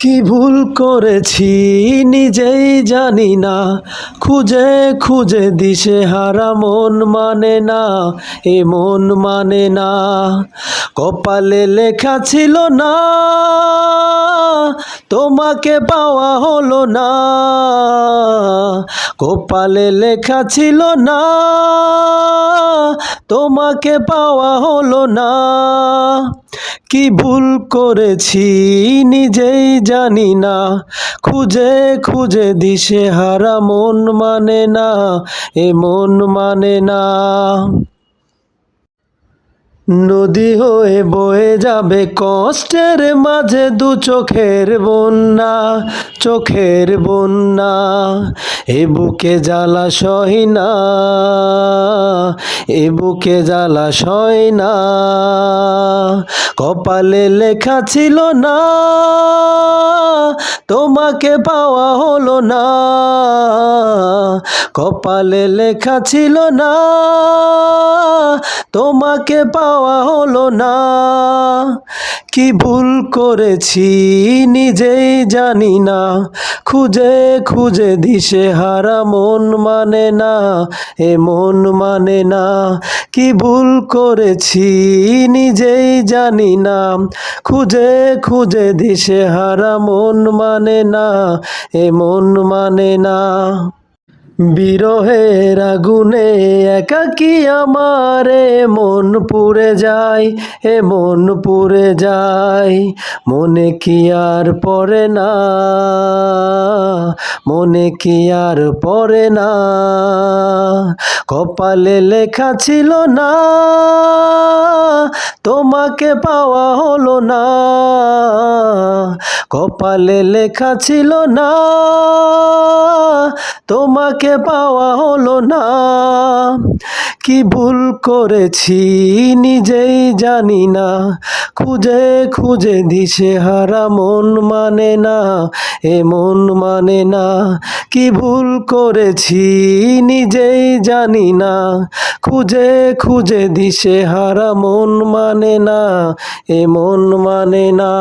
কি ভুল করেছি নিজেই জানি না, খুঁজে খুঁজে দিশেহারা মন মানে না, এ মন মানে না। কপালে লেখা ছিল না, তোমাকে পাওয়া হলো না। কপালে লেখা ছিল না, তোমাকে পাওয়া হলো না। কি ভুল করেছি নিজেই জানি না, খুঁজে খুঁজে দিশেহারা মন মানে না, এ মন মানে না। নদী হয়ে বয়ে যাবে কষ্টের মাঝে দু চোখের বন্যা, চোখের বন্যা। এ বুকে জ্বালা সয় না, এ বুকে জ্বালা সয় না। কপালে লেখা ছিল না, তোমাকে পাওয়া হলো না। কপালে লেখা ছিল না, তোমাকে পাওয়া হলো না। কি ভুল করেছি নিজেই জানি না, খুঁজে খুঁজে দিশেহারা মন মানে না, এ মন মানে না। কি ভুল করেছি নিজেই জানি না, খুঁজে খুঁজে দিশেহারা মন মানে না, এ মন মানে না। বিরহের আগুনে একাকী আমারে মন পুড়ে যায়, এ মন পুড়ে যায়। মনে কি আর পড়ে না, মনে কি আর পড়ে না। কপালে লেখা ছিল না, তোমাকে পাওয়া হলো না। কপালে লেখা ছিল না, তোমাকে পাওয়া হলো না। কি ভুল করেছি নিজেই জানি না, খুঁজে খুঁজে দিশেহারা মন মানে না, এ মন মানে না। কি ভুল করেছি নিজেই জানি না, খুঁজে খুঁজে দিশেহারা মন মানে না, এ মন মানে না।